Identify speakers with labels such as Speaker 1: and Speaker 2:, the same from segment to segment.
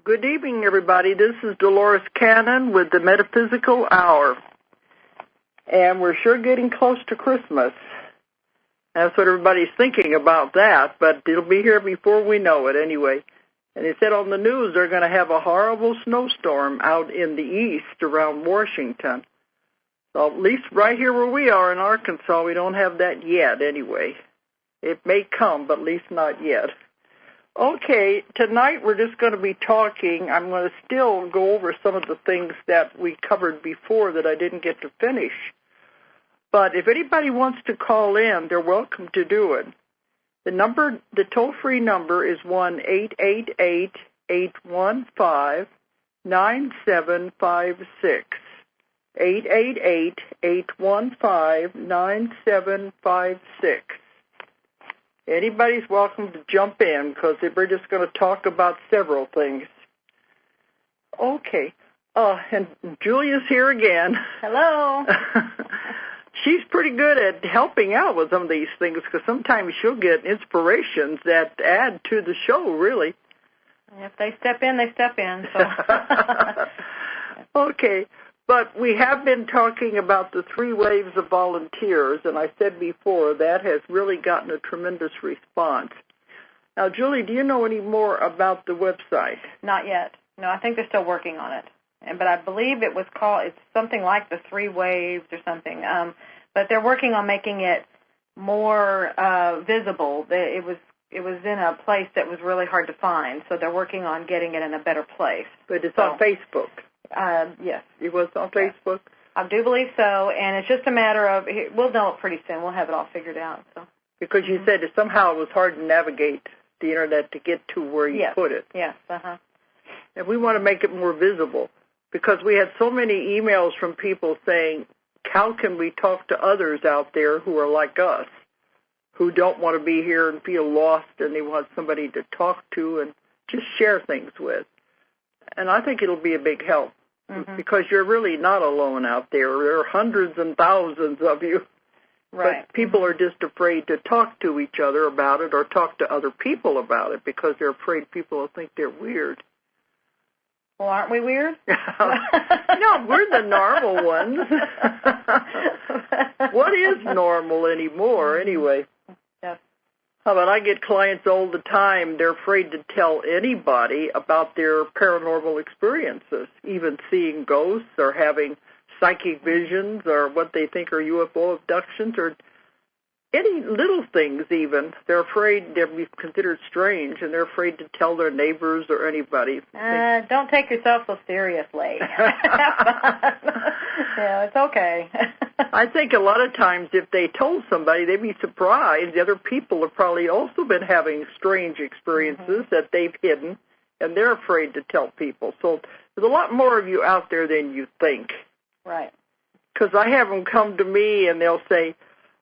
Speaker 1: Good evening, everybody. This is Dolores Cannon with the Metaphysical Hour. And we're sure getting close to Christmas. That's what everybody's thinking about that, but it'll be here before we know it anyway. And they said on the news they're going to have a horrible snowstorm out in the east around Washington. So at least right here where we are in Arkansas, we don't have that yet anyway. It may come, but at least not yet. Okay, tonight we're just going to be talking. I'm going to still go over some of the things that we covered before that I didn't get to finish. But if anybody wants to call in, they're welcome to do it. The toll-free number is 1-888-815-9756. 888-815-9756. Anybody's welcome to jump in because we're just going to talk about several things. Okay. And Julia's here again.
Speaker 2: Hello.
Speaker 1: She's pretty good at helping out with some of these things because sometimes she'll get inspirations that add to the show, really.
Speaker 2: If they step in, they step in. So.
Speaker 1: Okay. But we have been talking about the 3 waves of volunteers, and I said before that has really gotten a tremendous response. Now, Julie, do you know any more about the website?
Speaker 2: Not yet. No, I think they're still working on it. But I believe it's something like the 3 waves or something. But they're working on making it more visible. It was in a place that was really hard to find, so they're working on getting it in a better place.
Speaker 1: But it's on Facebook.
Speaker 2: Yes.
Speaker 1: It was on Facebook?
Speaker 2: I do believe so, and it's just a matter of, we'll know it pretty soon. We'll have it all figured out. So.
Speaker 1: Because you said that somehow it was hard to navigate the Internet to get to where you put it.
Speaker 2: Yes,
Speaker 1: And we want to make it more visible because we had so many emails from people saying, how can we talk to others out there who are like us, who don't want to be here and feel lost and they want somebody to talk to and just share things with. And I think it'll be a big help because you're really not alone out there. There are hundreds and thousands of you.
Speaker 2: Right.
Speaker 1: But people are just afraid to talk to each other about it or talk to other people about it because they're afraid people will think they're weird.
Speaker 2: Well, aren't we weird?
Speaker 1: No, we're the normal ones. What is normal anymore, anyway?
Speaker 2: Yes.
Speaker 1: How about I get clients all the time, they're afraid to tell anybody about their paranormal experiences, even seeing ghosts or having psychic visions or what they think are UFO abductions or any little things even. They're afraid they'll be considered strange, and they're afraid to tell their neighbors or anybody.
Speaker 2: Don't take yourself so seriously. Yeah, it's okay.
Speaker 1: I think a lot of times if they told somebody, they'd be surprised. The other people have probably also been having strange experiences that they've hidden, and they're afraid to tell people. So there's a lot more of you out there than you think.
Speaker 2: Right.
Speaker 1: Because I have them come to me, and they'll say,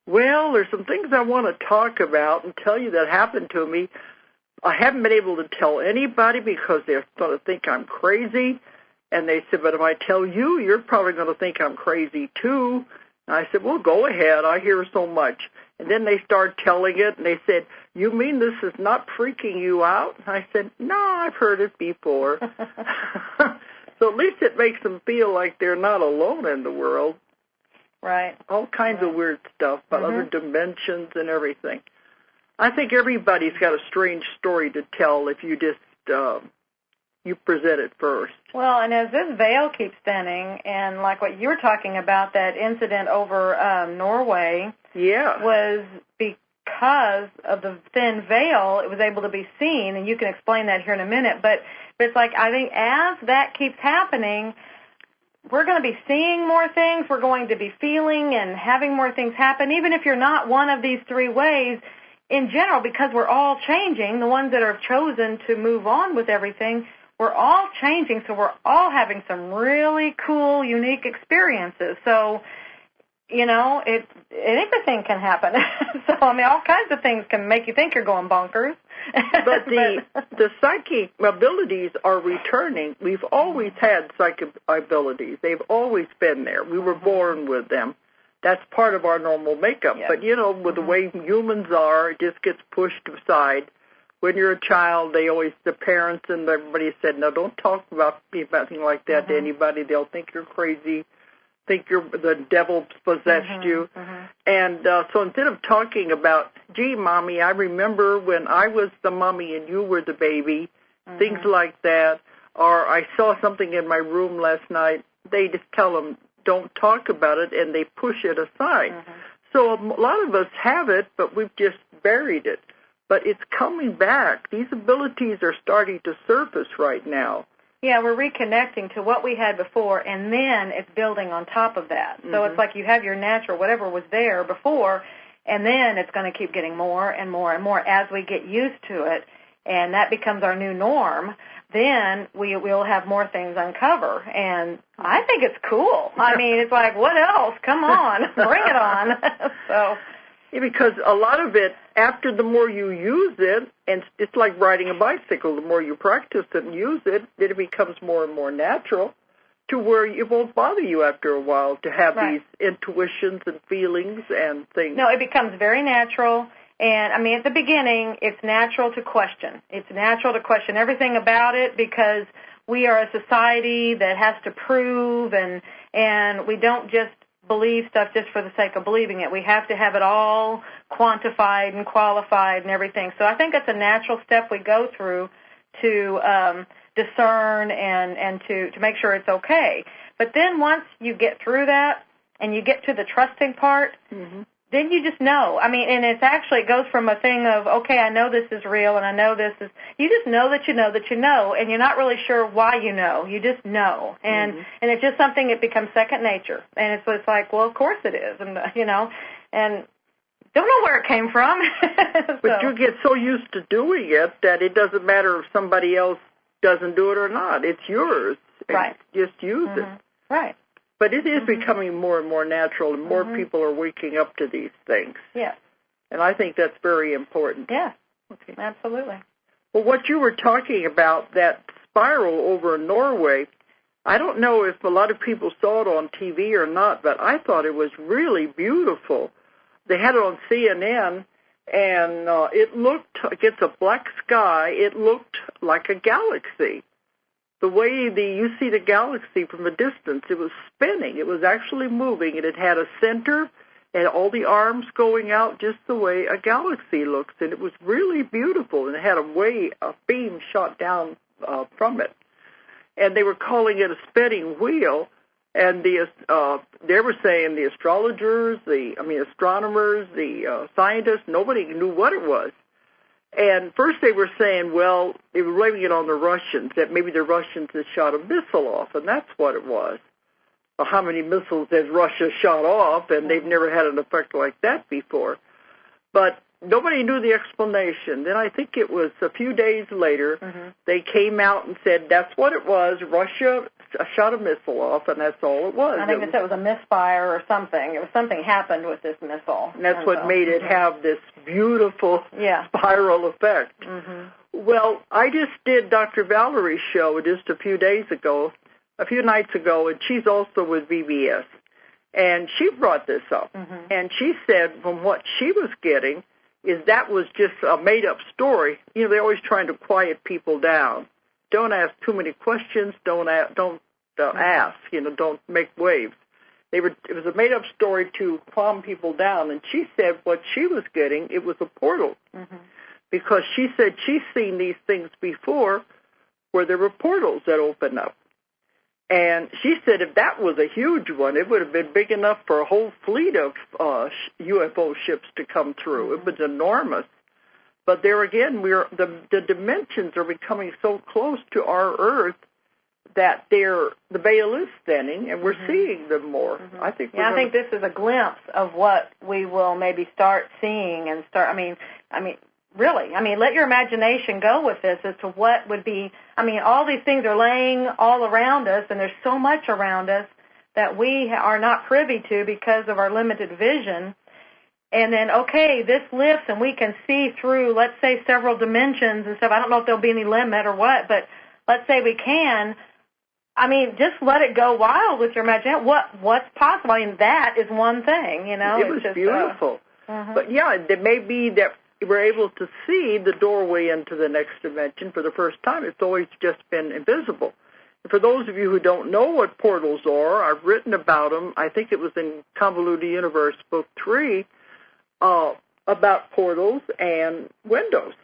Speaker 1: well, there's some things I want to talk about and tell you that happened to me. I haven't been able to tell anybody because they're going to think I'm crazy. And they said, but if I tell you, you're probably going to think I'm crazy too. And I said, well, go ahead. I hear so much. And then they start telling it, and they said, you mean this is not freaking you out? And I said, no, I've heard it before. So at least it makes them feel like they're not alone in the world.
Speaker 2: Right.
Speaker 1: All kinds of weird stuff about other dimensions and everything. I think everybody's got a strange story to tell if you just you present it first.
Speaker 2: Well, and as this veil keeps thinning, and like what you were talking about, that incident over Norway was because of the thin veil, it was able to be seen, and you can explain that here in a minute. But it's like I think as that keeps happening, we're going to be seeing more things. We're going to be feeling and having more things happen, even if you're not one of these 3 ways in general, because we're all changing. The ones that are chosen to move on with everything, we're all changing, so we're all having some really cool, unique experiences. So, you know, everything can happen. So, I mean, all kinds of things can make you think you're going bonkers.
Speaker 1: But the psychic abilities are returning. We've always had psychic abilities. They've always been there. We were born with them. That's part of our normal makeup. But, you know, with the way humans are, it just gets pushed aside when you're a child, the parents and everybody said, no, don't talk about anything like that to anybody. They'll think you're crazy, think the devil possessed you. And so instead of talking about, gee, Mommy, I remember when I was the mommy and you were the baby, things like that, or I saw something in my room last night, they just tell them, don't talk about it, and they push it aside. So a lot of us have it, but we've just buried it. But it's coming back. These abilities are starting to surface right now.
Speaker 2: Yeah, we're reconnecting to what we had before, and then it's building on top of that. So it's like you have your natural, whatever was there before, and then it's going to keep getting more and more and more as we get used to it, and that becomes our new norm. Then we'll have more things uncover, and I think it's cool. I mean, it's like, what else? Come on, bring it on. So,
Speaker 1: yeah, because a lot of it, after the more you use it, and it's like riding a bicycle, the more you practice it and use it, it becomes more and more natural to where it won't bother you after a while to have these intuitions and feelings and things.
Speaker 2: No, it becomes very natural. And, I mean, at the beginning, it's natural to question. It's natural to question everything about it because we are a society that has to prove, and we don't just believe stuff just for the sake of believing it. We have to have it all quantified and qualified and everything. So I think that's a natural step we go through to discern and to make sure it's okay. But then once you get through that and you get to the trusting part, then you just know. I mean, and it goes from a thing of, okay, I know this is real and I know this is, you just know that you know that you know, and you're not really sure why you know. You just know. And it's just something that becomes second nature. And it's like, well, of course it is. And, and don't know where it came from.
Speaker 1: But you get so used to doing it that it doesn't matter if somebody else doesn't do it or not. It's yours.
Speaker 2: Right.
Speaker 1: Just use it.
Speaker 2: Right.
Speaker 1: But it is becoming more and more natural, and more people are waking up to these things.
Speaker 2: Yeah.
Speaker 1: And I think that's very important.
Speaker 2: Yeah, okay. Absolutely.
Speaker 1: Well, what you were talking about, that spiral over in Norway, I don't know if a lot of people saw it on TV or not, but I thought it was really beautiful. They had it on CNN, and it looked, against a black sky, it looked like a galaxy. The way you see the galaxy from a distance, it was spinning. It was actually moving, and it had a center and all the arms going out just the way a galaxy looks. And it was really beautiful, and it had a beam shot down from it. And they were calling it a spinning wheel. And they were saying the astrologers, astronomers, the scientists, nobody knew what it was. And first they were saying, well, they were blaming it on the Russians, that maybe the Russians had shot a missile off, and that's what it was. Well, how many missiles has Russia shot off, and they've never had an effect like that before. But nobody knew the explanation. Then I think it was a few days later, they came out and said that's what it was. Russia shot a missile off, and that's all it was.
Speaker 2: I think they said it was a misfire or something. It was something happened with this missile.
Speaker 1: And that's what made it have this beautiful spiral effect. Well, I just did Dr. Valerie's show just a few nights ago, and she's also with VBS. And she brought this up. And she said from what she was getting is that was just a made-up story. They're always trying to quiet people down. Don't ask too many questions. Don't ask. Don't make waves. It was a made-up story to calm people down. And she said what she was getting, it was a portal. Because she said she's seen these things before where there were portals that open up. And she said if that was a huge one, it would have been big enough for a whole fleet of UFO ships to come through. It was enormous. But there again, the dimensions are becoming so close to our Earth that the veil is thinning, and we're seeing them more. I think
Speaker 2: this is a glimpse of what we will maybe start seeing and start. Really, let your imagination go with this as to what would be. All these things are laying all around us, and there's so much around us that we are not privy to because of our limited vision. And then, this lifts, and we can see through, let's say, several dimensions and stuff. I don't know if there'll be any limit or what, but let's say we can. Just let it go wild with your imagination. What's possible? That is one thing,
Speaker 1: It was just beautiful. But, it may be that were able to see the doorway into the next dimension for the first time. It's always just been invisible. And for those of you who don't know what portals are, I've written about them. I think it was in Convoluted Universe, Book 3, about portals and windows.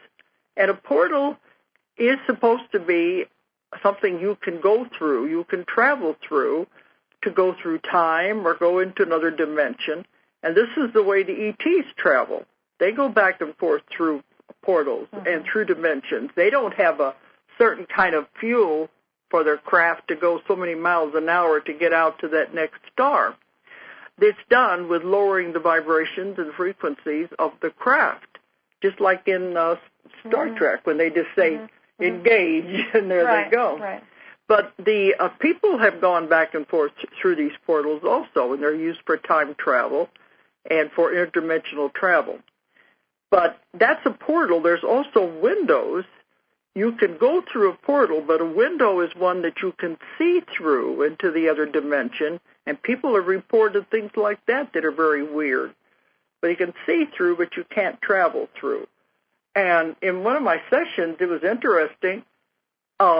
Speaker 1: And a portal is supposed to be something you can go through, you can travel through, to go through time or go into another dimension. And this is the way the ETs travel. They go back and forth through portals and through dimensions. They don't have a certain kind of fuel for their craft to go so many miles an hour to get out to that next star. It's done with lowering the vibrations and frequencies of the craft, just like in Star Trek when they just say, engage, and there they go. Right. But the people have gone back and forth through these portals also, and they're used for time travel and for interdimensional travel. But that's a portal. There's also windows. You can go through a portal, but a window is one that you can see through into the other dimension, and people have reported things like that that are very weird. But you can see through, but you can't travel through. And in one of my sessions, it was interesting.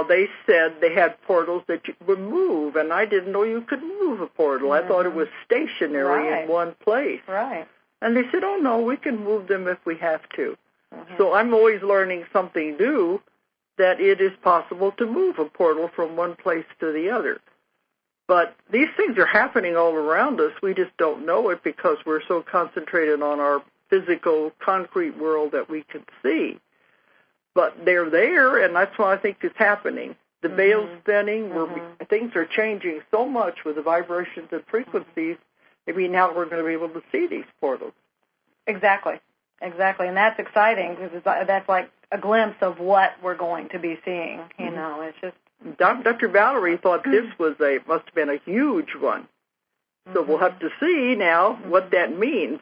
Speaker 1: They said they had portals that you would move, and I didn't know you could move a portal. I thought it was stationary in one place. Right. And they said, oh, no, we can move them if we have to. So I'm always learning something new, that it is possible to move a portal from one place to the other. But these things are happening all around us. We just don't know it because we're so concentrated on our physical, concrete world that we can see. But they're there, and that's what I think is happening. The veil's thinning. Things are changing so much with the vibrations and frequencies. Maybe now we're going to be able to see these portals. Exactly. And that's exciting because that's like a glimpse of what we're going to be seeing. You know, it's just. Dr. Valerie thought this must have been a huge one. So we'll have to see now what that means.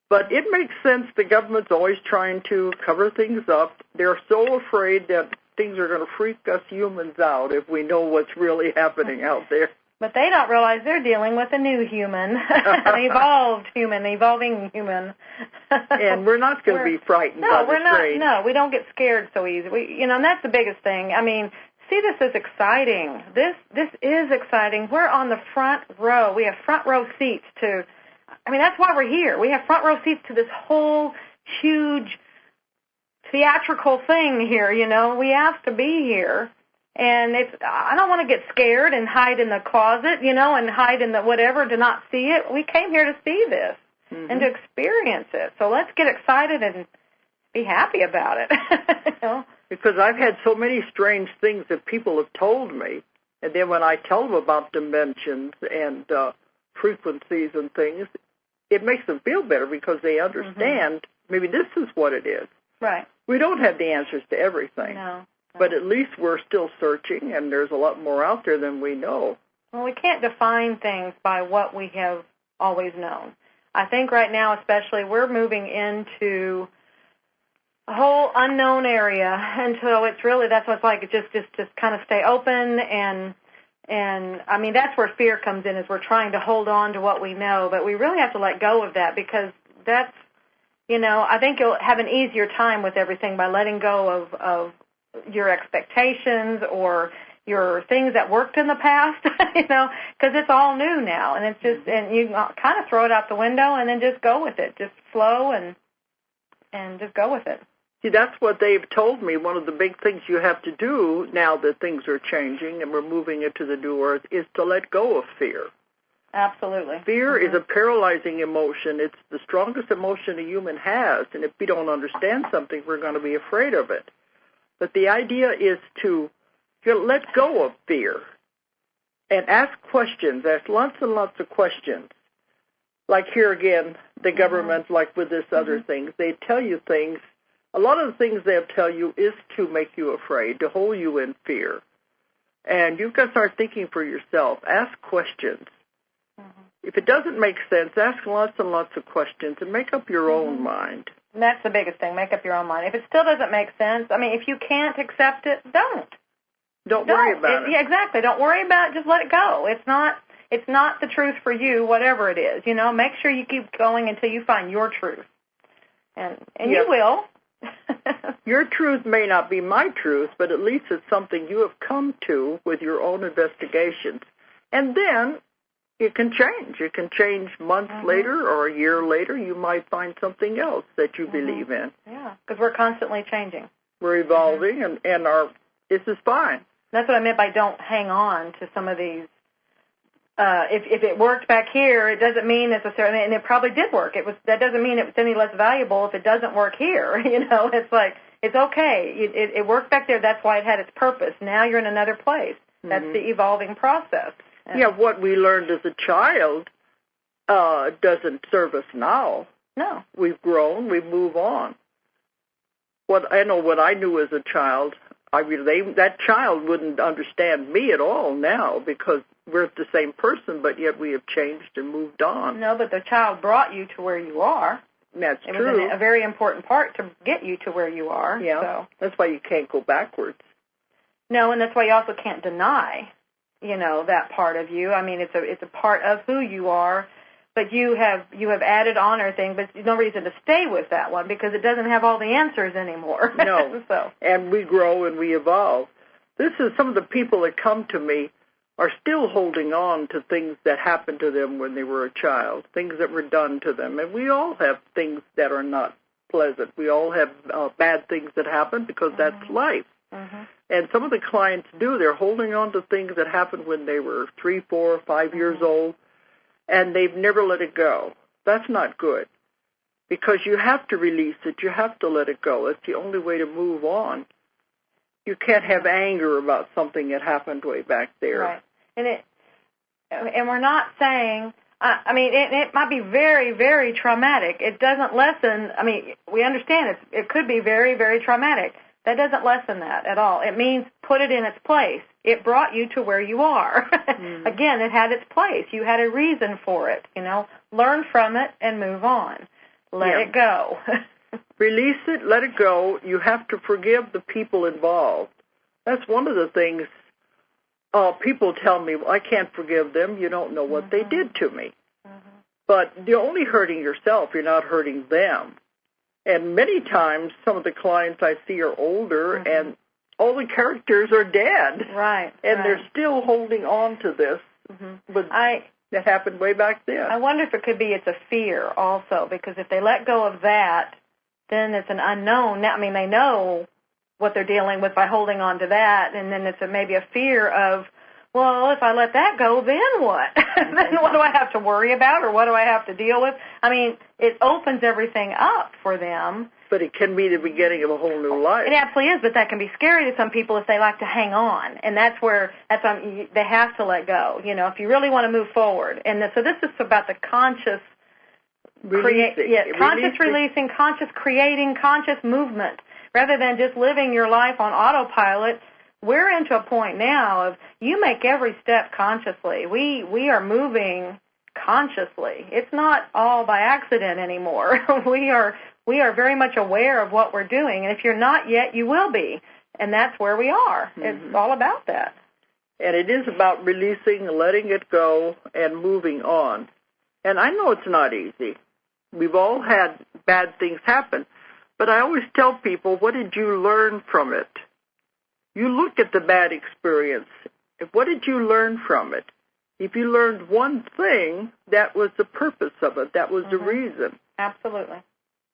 Speaker 1: But it makes sense. The government's always trying to cover things up. They're so afraid that things are going to freak us humans out if we know what's really happening out there. But they don't realize they're dealing with a new human, an evolving human. And we're not going to be frightened by the strange. No, we don't get scared so easy. And that's the biggest thing. I mean, see this as exciting. This is exciting. We're on the front row. We have front row seats to, that's why we're here. We have front row seats to this whole huge theatrical thing here, We have to be here. And I don't want to get scared and hide in the closet, and hide in the whatever to not see it. We came here to see this and to experience it. So let's get excited and be happy about it. Because I've had so many strange things that people have told me. And then when I tell them about dimensions and frequencies and things, it makes them feel better because they understand maybe this is what it is. Right. We don't have the answers to everything. No. But at least we're still searching, and there's a lot more out there than we know. Well, we can't define things by what we have always known. I think right now, especially, we're moving into a whole unknown area, and so it's really, that's what it's like, just kind of stay open, and that's where fear comes in, is we're trying to hold on to what we know, but we really have to let go of that, because that's, I think you'll have an easier time with everything by letting go of your expectations or your things that worked in the past, because it's all new now, and it's just, and you kind of throw it out the window and then just go with it, just flow and just go with it. See, that's what they've told me. One of the big things you have to do now that things are changing and we're moving into the new earth is to let go of fear. Absolutely. Fear is a paralyzing emotion. It's the strongest emotion a human has, and if we don't understand something, we're going to be afraid of it. But the idea is to let go of fear and ask questions, ask lots and lots of questions. Like here again, the government, like with this other things, they tell you things. A lot of the things they'll tell you is to make you afraid, to hold you in fear. And you've got to start thinking for yourself. Ask questions. If it doesn't make sense, ask lots and lots of questions and make up your own mind. And that's the biggest thing, make up your own mind. If it still doesn't make sense, if you can't accept it, don't worry about it. Yeah, exactly. Don't worry about it. Just let it go. It's not the truth for you, whatever it is. Make sure you keep going until you find your truth. And you will. Your truth may not be my truth, but at least it's something you have come to with your own investigations. And then it can change. It can change months later or a year later. You might find something else that you believe in.
Speaker 2: Yeah, because we're constantly changing.
Speaker 1: We're evolving, and this is fine.
Speaker 2: That's what I meant by don't hang on to some of these. If it worked back here, it doesn't mean necessarily, and it probably did work. That doesn't mean it's any less valuable if it doesn't work here. It's like, it's okay. It worked back there. That's why it had its purpose. Now you're in another place. That's the evolving process.
Speaker 1: Yeah, what we learned as a child doesn't serve us now.
Speaker 2: No.
Speaker 1: We've grown. We move on. What I knew as a child, that child wouldn't understand me at all now because we're the same person, but yet we have changed and moved on.
Speaker 2: No, but the child brought you to where you are.
Speaker 1: That's
Speaker 2: true.
Speaker 1: It
Speaker 2: was a very important part to get you to where you are.
Speaker 1: Yeah,
Speaker 2: so.
Speaker 1: That's why you can't go backwards.
Speaker 2: No, and that's why you also can't deny, that part of you. I mean, it's a part of who you are, but you have added on or thing, but there's no reason to stay with that one because it doesn't have all the answers anymore.
Speaker 1: No. And we grow and we evolve. This is some of the people that come to me are still holding on to things that happened to them when they were a child, things that were done to them. And we all have things that are not pleasant. We all have bad things that happen because that's life. And some of the clients do. They're holding on to things that happened when they were 3, 4, 5 years old, and they've never let it go. That's not good because you have to release it. You have to let it go. It's the only way to move on. You can't have anger about something that happened way back there.
Speaker 2: Right. And we're not saying, it might be very, very traumatic. It doesn't lessen, we understand it could be very, very traumatic. That doesn't lessen that at all. It means put it in its place. It brought you to where you are. Again, it had its place. You had a reason for it, Learn from it and move on. Let it go.
Speaker 1: Release it, let it go. You have to forgive the people involved. That's one of the things people tell me, well, I can't forgive them. You don't know what they did to me. But you're only hurting yourself. You're not hurting them. And many times, some of the clients I see are older, and all the characters are dead.
Speaker 2: Right.
Speaker 1: And they're still holding on to this. But that happened way back then.
Speaker 2: I wonder if it could be it's a fear also, because if they let go of that, then it's an unknown. Now, they know what they're dealing with by holding on to that, and then it's maybe a fear of, well, if I let that go, then what? Then what do I have to worry about, or what do I have to deal with? It opens everything up for them.
Speaker 1: But it can be the beginning of a whole new life.
Speaker 2: It absolutely is, but that can be scary to some people if they like to hang on, and that's where they have to let go. If you really want to move forward, and so this is about the conscious releasing, conscious creating, conscious movement, rather than just living your life on autopilot. We're into a point now of you make every step consciously. We are moving consciously. It's not all by accident anymore. We are very much aware of what we're doing, and if you're not yet, you will be, and that's where we are. It's all about that.
Speaker 1: And it is about releasing, letting it go, and moving on. And I know it's not easy. We've all had bad things happen, but I always tell people, what did you learn from it? You look at the bad experience. What did you learn from it? If you learned one thing, that was the purpose of it. That was the reason.
Speaker 2: Absolutely.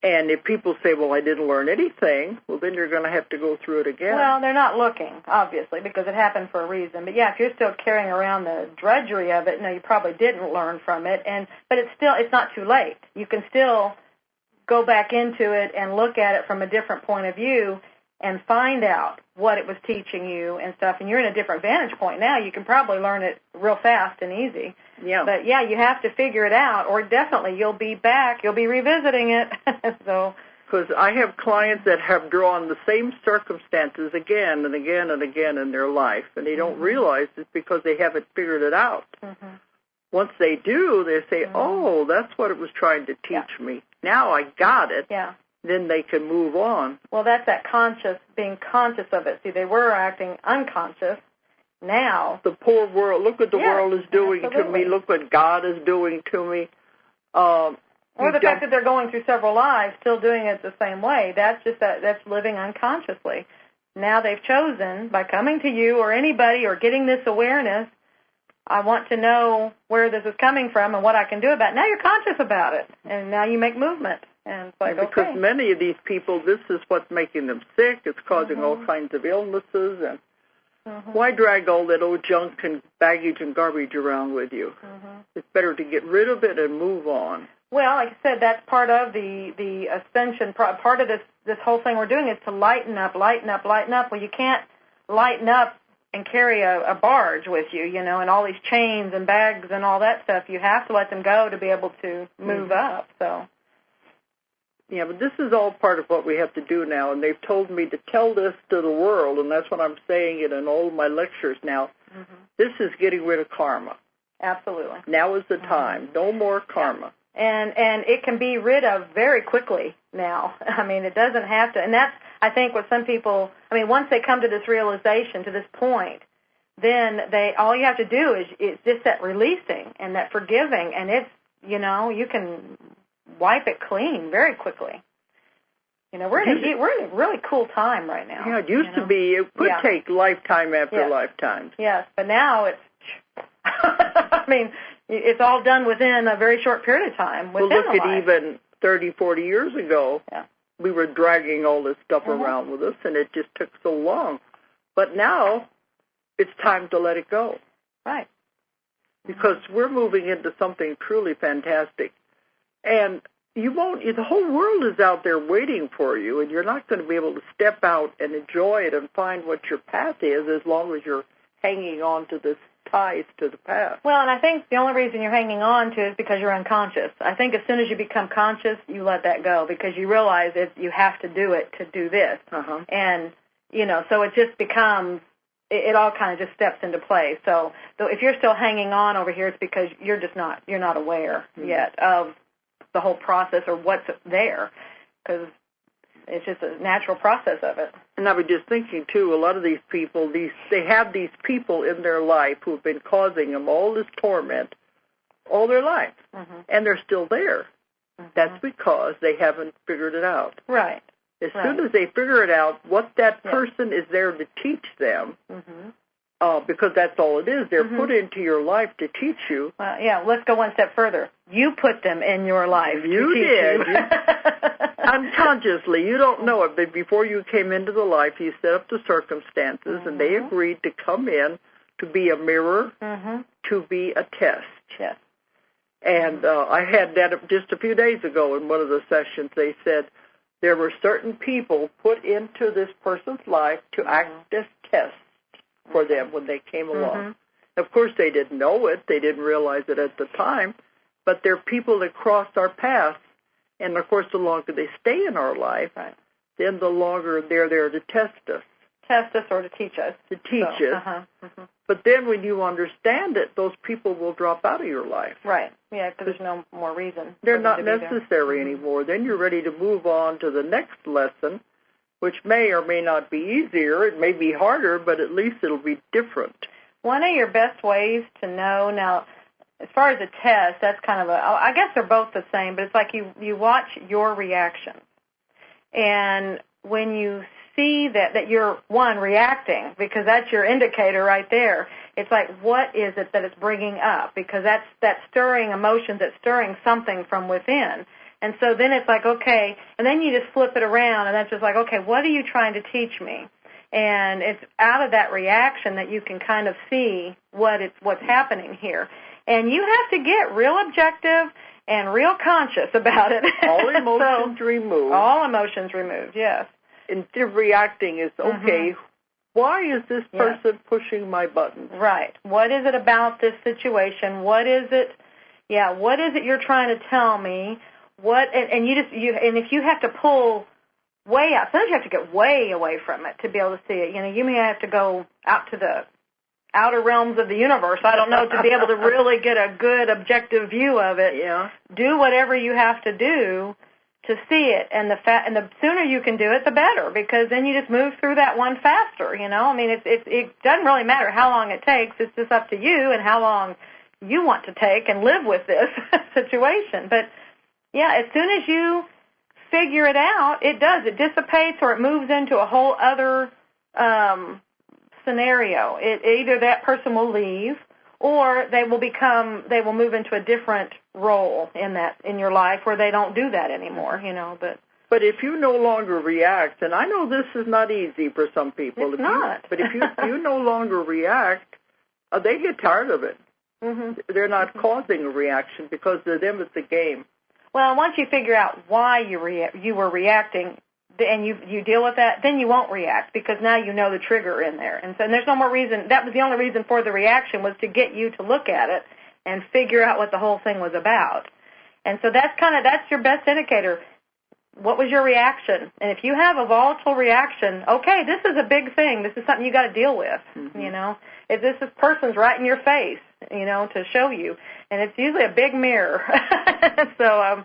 Speaker 1: And if people say, well, I didn't learn anything, well, then you're going to have to go through it again.
Speaker 2: Well, they're not looking, obviously, because it happened for a reason. But, yeah, if you're still carrying around the drudgery of it, no, you probably didn't learn from it. But it's not too late. You can still go back into it and look at it from a different point of view and find out what it was teaching you and stuff. And you're in a different vantage point now. You can probably learn it real fast and easy.
Speaker 1: Yeah.
Speaker 2: But, yeah, you have to figure it out, or definitely you'll be back. You'll be revisiting it.
Speaker 1: Because I have clients that have drawn the same circumstances again and again and again in their life, and they don't realize it's because they haven't figured it out. Once they do, they say, oh, that's what it was trying to teach me. Now I got it.
Speaker 2: Yeah.
Speaker 1: Then they can move on.
Speaker 2: Well, that's that being conscious of it. See, they were acting unconscious. Now,
Speaker 1: the poor world, look what the world is doing to me. Look what God is doing to me.
Speaker 2: Or the fact that they're going through several lives, still doing it the same way. That's just that's living unconsciously. Now they've chosen, by coming to you or anybody or getting this awareness, I want to know where this is coming from and what I can do about it. Now you're conscious about it, and now you make movement. And it's like,
Speaker 1: because many of these people, this is what's making them sick. It's causing all kinds of illnesses. And why drag all that old junk and baggage and garbage around with you? It's better to get rid of it and move on.
Speaker 2: Well, like I said, that's part of the ascension. Part of this whole thing we're doing is to lighten up, lighten up, lighten up. Well, you can't lighten up and carry a barge with you, you know, and all these chains and bags and all that stuff. You have to let them go to be able to move up. So.
Speaker 1: Yeah, but this is all part of what we have to do now, and they've told me to tell this to the world, and that's what I'm saying it in all of my lectures now. This is getting rid of karma.
Speaker 2: Absolutely.
Speaker 1: Now is the time. No more karma.
Speaker 2: And it can be rid of very quickly now. I mean, it doesn't have to. And that's, I think, what some people, I mean, once they come to this realization, to this point, then all you have to do is just that releasing and that forgiving, and it's, you know, you can wipe it clean very quickly. You know, we're in a really cool time right now.
Speaker 1: Yeah, it used to be. It could take lifetime after lifetime.
Speaker 2: Yes, but now it's, I mean, it's all done within a very short period of time.
Speaker 1: Well, look at even 30, 40 years ago. We were dragging all this stuff around with us, and it just took so long. But now it's time to let it go.
Speaker 2: Right.
Speaker 1: Because we're moving into something truly fantastic. And you won't, the whole world is out there waiting for you, and you're not going to be able to step out and enjoy it and find what your path is as long as you're hanging on to this ties to the past.
Speaker 2: Well, and I think the only reason you're hanging on to it is because you're unconscious. I think as soon as you become conscious, you let that go because you realize you have to do it to do this. And, you know, so it just becomes, it all kind of just steps into place. So if you're still hanging on over here, it's because you're not aware yet of the whole process or what's there, because it's just a natural process of it.
Speaker 1: And I was just thinking, too, a lot of these people, they have these people in their life who have been causing them all this torment all their life, and they're still there. That's because they haven't figured it out.
Speaker 2: Right.
Speaker 1: As soon as they figure it out, what that person is there to teach them, because that's all it is. They're put into your life to teach you.
Speaker 2: Let's go one step further. You put them in your life.
Speaker 1: You did. Unconsciously. You don't know it, but before you came into the life, you set up the circumstances, and they agreed to come in to be a mirror, to be a test.
Speaker 2: Yes.
Speaker 1: And I had that just a few days ago in one of the sessions. They said there were certain people put into this person's life to act as tests for them when they came along. Of course, they didn't know it. They didn't realize it at the time. But they're people that crossed our paths. And, of course, the longer they stay in our life, then the longer they're there to test us.
Speaker 2: Test us or to teach us.
Speaker 1: To teach us. But then when you understand it, those people will drop out of your life.
Speaker 2: Right. Yeah, because there's no more reason.
Speaker 1: They're not necessary anymore. Then you're ready to move on to the next lesson, which may or may not be easier. It may be harder, but at least it'll be different.
Speaker 2: One of your best ways to know, now, as far as a test, that's kind of I guess they're both the same, but it's like you watch your reaction. And when you see that you're, one, reacting, because that's your indicator right there, it's like, what is it that it's bringing up? Because that's stirring emotions, that's stirring something from within. And so then it's like, okay, and then you just flip it around, and that's just like, okay, what are you trying to teach me? And it's out of that reaction that you can kind of see what's happening here. And you have to get real objective and real conscious about it.
Speaker 1: All emotions removed.
Speaker 2: All emotions removed, yes.
Speaker 1: Instead of reacting is, okay, why is this person pushing my buttons?
Speaker 2: Right. What is it about this situation? What is it you're trying to tell me? And if you have to pull way out, sometimes you have to get way away from it to be able to see it. You know, you may have to go out to the outer realms of the universe, I don't know, to be able to really get a good objective view of it.
Speaker 1: Yeah.
Speaker 2: Do whatever you have to do to see it, and the sooner you can do it, the better, because then you just move through that one faster, you know? I mean, it doesn't really matter how long it takes. It's just up to you and how long you want to take and live with this situation. But Yeah, as soon as you figure it out, it does. It dissipates or it moves into a whole other scenario. Either that person will leave or they will move into a different role in your life where they don't do that anymore,
Speaker 1: But if you no longer react, and I know this is not easy for some people.
Speaker 2: It's not.
Speaker 1: But if you no longer react, they get tired of it.
Speaker 2: Mm-hmm.
Speaker 1: They're not causing a reaction because to them it's a game.
Speaker 2: Well, once you figure out why you were reacting and you deal with that, then you won't react because now you know the trigger in there. And so there's no more reason. That was the only reason for the reaction was to get you to look at it and figure out what the whole thing was about. And so that's your best indicator. What was your reaction? And if you have a volatile reaction, okay, this is a big thing. This is something you got to deal with, If this person's right in your face, to show you. And it's usually a big mirror. So,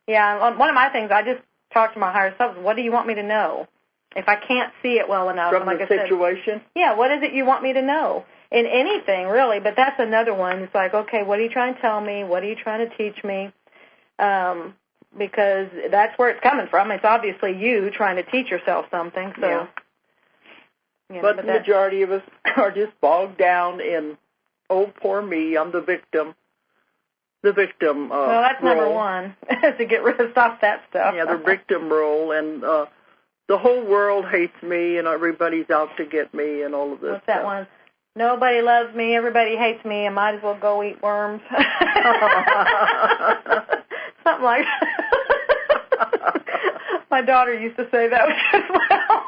Speaker 2: one of my things, I just talk to my higher self, what do you want me to know? If I can't see it well enough.
Speaker 1: From the situation?
Speaker 2: What is it you want me to know? In anything, really, but that's another one. It's like, okay, what are you trying to tell me? What are you trying to teach me? Because that's where it's coming from. It's obviously you trying to teach yourself something. So,
Speaker 1: but the majority of us are just bogged down in, oh, poor me, I'm the victim. The victim
Speaker 2: well, that's
Speaker 1: role.
Speaker 2: Number one, to get rid of that stuff.
Speaker 1: Yeah, the victim role, and the whole world hates me, and everybody's out to get me, and all of this
Speaker 2: What's that
Speaker 1: stuff.
Speaker 2: one? Nobody loves me, everybody hates me, I might as well go eat worms. Something like that. My daughter used to say that as well.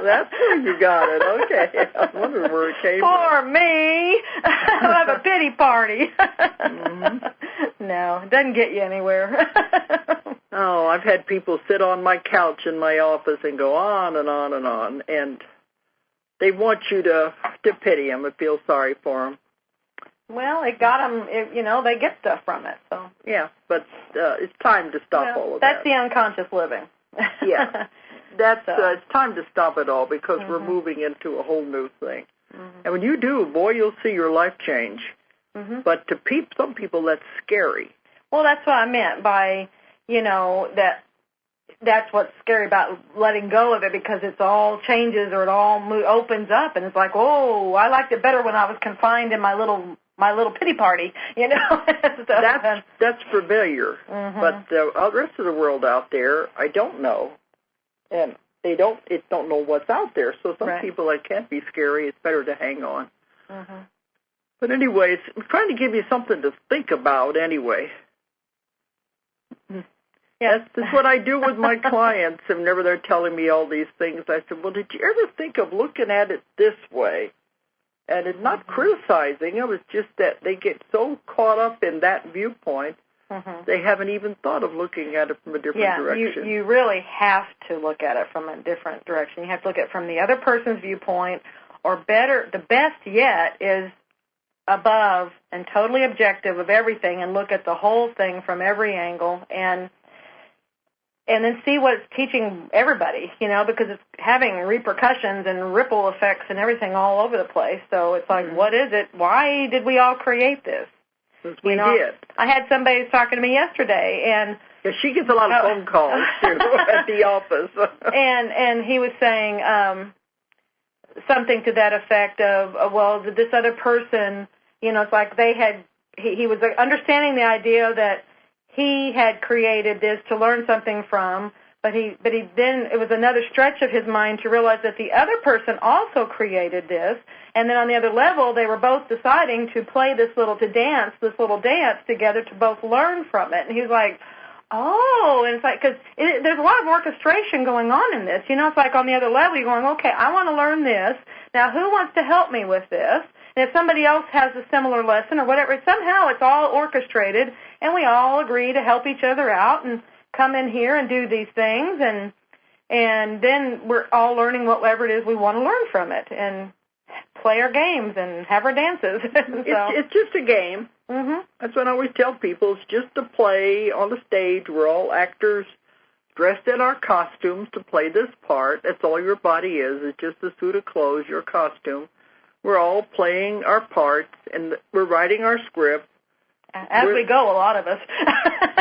Speaker 1: That's where you got it. Okay. I was wondering where it came from.
Speaker 2: Poor me. I'll have a pity party.
Speaker 1: Mm-hmm.
Speaker 2: No, it doesn't get you anywhere.
Speaker 1: Oh, I've had people sit on my couch in my office and go on and on and on, and they want you to pity them and feel sorry for them.
Speaker 2: Well, it got them, they get stuff from it. So
Speaker 1: yeah, but it's time to stop all of that.
Speaker 2: That's the unconscious living.
Speaker 1: Yeah. It's time to stop it all because we're moving into a whole new thing. Mm-hmm. And when you do, boy, you'll see your life change. Mm-hmm. But to some people, that's scary.
Speaker 2: Well, that's what I meant by, that's what's scary about letting go of it because it's all changes or it all opens up. And it's like, oh, I liked it better when I was confined in my little pity party,
Speaker 1: That's familiar. Mm-hmm. But the rest of the world out there, I don't know. And they don't know what's out there. So some people, it can't be scary. It's better to hang on. Mm-hmm. But anyways, I'm trying to give you something to think about anyway.
Speaker 2: Yes.
Speaker 1: That's what I do with my clients. And whenever they're telling me all these things, I said, well, did you ever think of looking at it this way? And it's not criticizing. It was just that they get so caught up in that viewpoint, they haven't even thought of looking at it from a different direction.
Speaker 2: You really have to look at it from a different direction. You have to look at it from the other person's viewpoint, or better, the best yet is above and totally objective of everything and look at the whole thing from every angle and then see what it's teaching everybody, because it's having repercussions and ripple effects and everything all over the place. So it's like, what is it? Why did we all create this?
Speaker 1: We did.
Speaker 2: I had somebody who was talking to me yesterday, and
Speaker 1: she gets a lot of phone calls too at the office.
Speaker 2: and he was saying something to that effect of, well, this other person, it's like he was understanding the idea that he had created this to learn something from, but he then it was another stretch of his mind to realize that the other person also created this, and then on the other level they were both deciding to play this little dance together to both learn from it. And he was like, oh, and it's like, because there's a lot of orchestration going on in this. It's like on the other level you're going, okay, I want to learn this. Now who wants to help me with this? And if somebody else has a similar lesson or whatever, somehow it's all orchestrated, and we all agree to help each other out and come in here and do these things, and then we're all learning whatever it is we want to learn from it, and play our games and have our dances.
Speaker 1: It's just a game. Mm-hmm. That's what I always tell people. It's just a play on the stage. We're all actors dressed in our costumes to play this part. That's all your body is. It's just a suit of clothes, your costume. We're all playing our parts, and we're writing our script,
Speaker 2: As we go, a lot of us.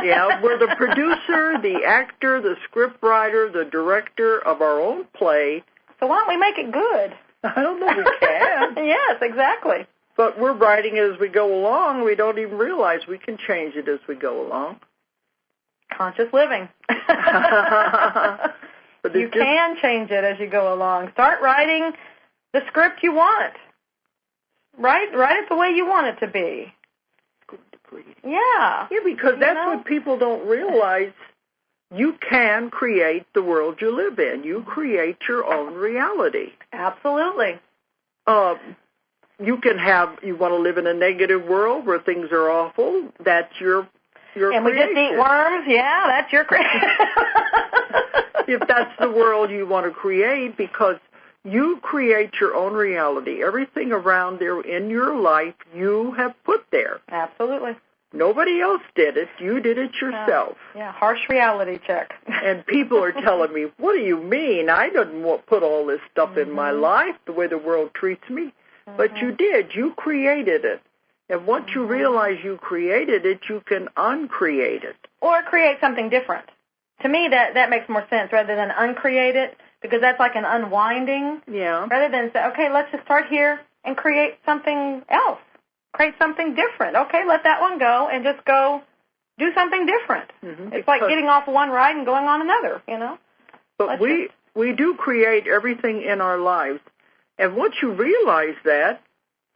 Speaker 1: Yeah, we're the producer, the actor, the script writer, the director of our own play.
Speaker 2: So why don't we make it good?
Speaker 1: I don't know, we can.
Speaker 2: Yes, exactly.
Speaker 1: But we're writing it as we go along. We don't even realize we can change it as we go along.
Speaker 2: Conscious living. You can change it as you go along. Start writing the script you want. Write it the way you want it to be. Yeah.
Speaker 1: Yeah, because that's what people don't realize. You can create the world you live in. You create your own reality.
Speaker 2: Absolutely.
Speaker 1: You want to live in a negative world where things are awful. That's your
Speaker 2: and
Speaker 1: creation.
Speaker 2: We just eat worms. Yeah, that's your creation.
Speaker 1: If that's the world you want to create, because you create your own reality. Everything around there in your life you have put there.
Speaker 2: Absolutely.
Speaker 1: Nobody else did it. You did it yourself.
Speaker 2: Yeah, harsh reality check.
Speaker 1: And people are telling me, what do you mean? I didn't put all this stuff in my life, the way the world treats me. But you did. You created it. And once you realize you created it, you can uncreate it.
Speaker 2: Or create something different. To me, that makes more sense rather than uncreate it, because that's like an unwinding.
Speaker 1: Yeah.
Speaker 2: Rather than say, okay, let's just start here and create something else. Create something different. Okay, let that one go and just go do something different. It's like getting off one ride and going on another, you know.
Speaker 1: But we do create everything in our lives. And once you realize that,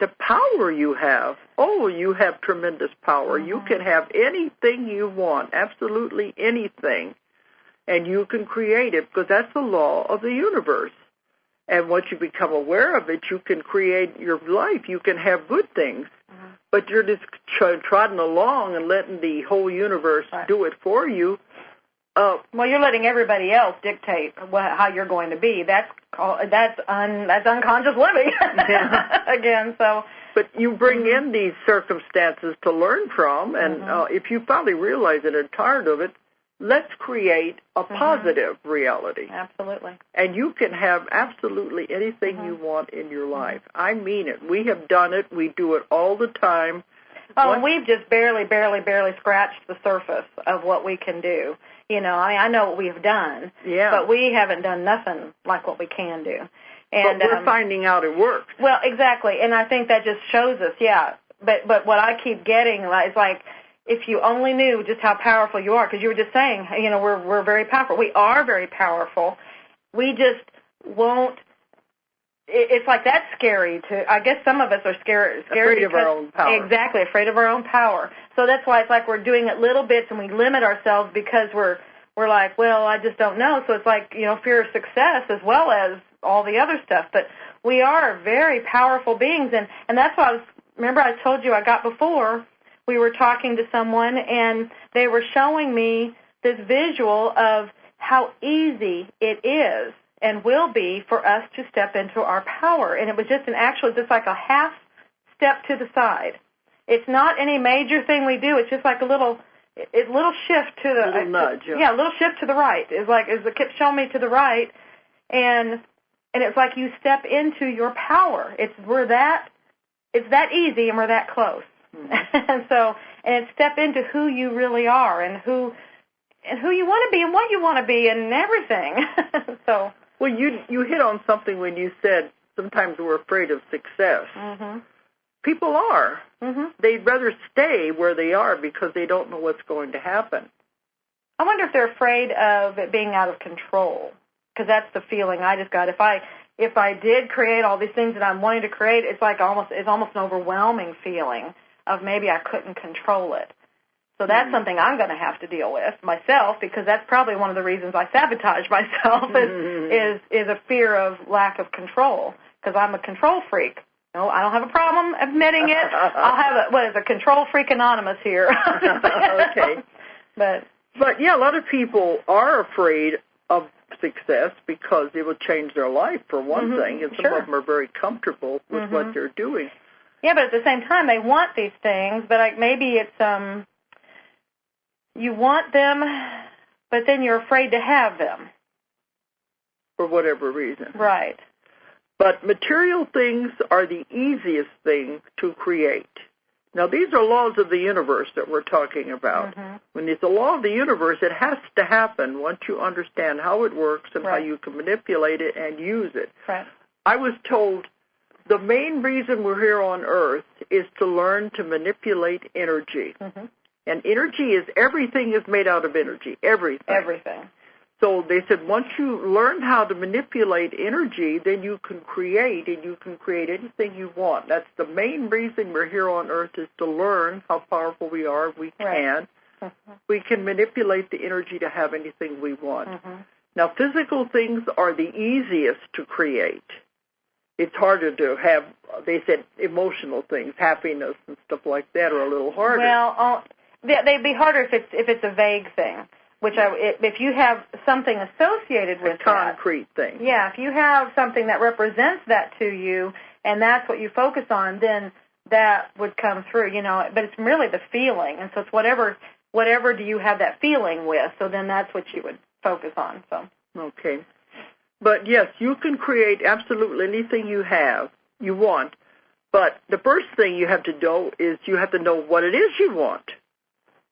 Speaker 1: the power you have, you have tremendous power. You can have anything you want, absolutely anything, and you can create it because that's the law of the universe. And once you become aware of it, you can create your life. You can have good things, but you're just trotting along and letting the whole universe do it for you.
Speaker 2: Well, you're letting everybody else dictate how you're going to be. That's unconscious living again. So,
Speaker 1: but you bring in these circumstances to learn from, and if you finally realize it and are tired of it, let's create a positive reality.
Speaker 2: Absolutely.
Speaker 1: And you can have absolutely anything you want in your life. I mean it. We have done it. We do it all the time.
Speaker 2: Oh, and we've just barely scratched the surface of what we can do. You know, I know what we've done, but we haven't done nothing like what we can do. And
Speaker 1: but we're finding out it works.
Speaker 2: Well, exactly, and I think that just shows us, But what I keep getting is like, if you only knew just how powerful you are, because you were just saying, you know, we're very powerful. We are very powerful. We just won't. It's like that's scary to. I guess some of us are scared
Speaker 1: afraid of our own power.
Speaker 2: Exactly, afraid of our own power. So that's why it's like we're doing it little bits, and we limit ourselves because we're like, well, I just don't know. So it's like, you know, fear of success as well as all the other stuff. But we are very powerful beings, and that's why remember I told you I got before. We were talking to someone, and they were showing me this visual of how easy it is and will be for us to step into our power. And it was just just like a half step to the side. It's not any major thing we do. It's just like a little shift to the
Speaker 1: little nudge.
Speaker 2: Yeah, a little shift to the right. It kept showing me to the right, and it's like you step into your power. It's that easy, and we're that close. And it's step into who you really are and who you want to be and what you want to be and everything. So.
Speaker 1: Well, you hit on something when you said sometimes we're afraid of success. People are. They'd rather stay where they are because they don't know what's going to happen.
Speaker 2: I wonder if they're afraid of it being out of control, because that's the feeling I just got. If I did create all these things that I'm wanting to create, it's almost an overwhelming feeling of maybe I couldn't control it. So that's something I'm going to have to deal with myself, because that's probably one of the reasons I sabotage myself is a fear of lack of control, because I'm a control freak. No, I don't have a problem admitting it. I'll have a control freak anonymous here.
Speaker 1: Okay. But yeah, a lot of people are afraid of success because it will change their life, for one thing, and some of them are very comfortable with what they're doing.
Speaker 2: Yeah, but at the same time, they want these things, but maybe it's you want them, but then you're afraid to have them.
Speaker 1: For whatever reason.
Speaker 2: Right.
Speaker 1: But material things are the easiest thing to create. Now, these are laws of the universe that we're talking about. When it's a law of the universe, it has to happen once you understand how it works and how you can manipulate it and use it. I was told the main reason we're here on Earth is to learn to manipulate energy. And energy is, everything is made out of energy, everything.
Speaker 2: Everything.
Speaker 1: So they said once you learn how to manipulate energy, then you can create, and you can create anything you want. That's the main reason we're here on Earth, is to learn how powerful we are. We can. We can manipulate the energy to have anything we want. Now, physical things are the easiest to create. It's harder to have, they said, emotional things, happiness and stuff like that are a little harder.
Speaker 2: Well, they'd be harder if it's a vague thing. If you have something associated with
Speaker 1: a concrete thing.
Speaker 2: Yeah, if you have something that represents that to you, and that's what you focus on, then that would come through, But it's really the feeling, and so it's whatever do you have that feeling with, so then that's what you would focus on. So.
Speaker 1: Okay. But, yes, you can create absolutely anything you want, but the first thing you have to know is you have to know what it is you want.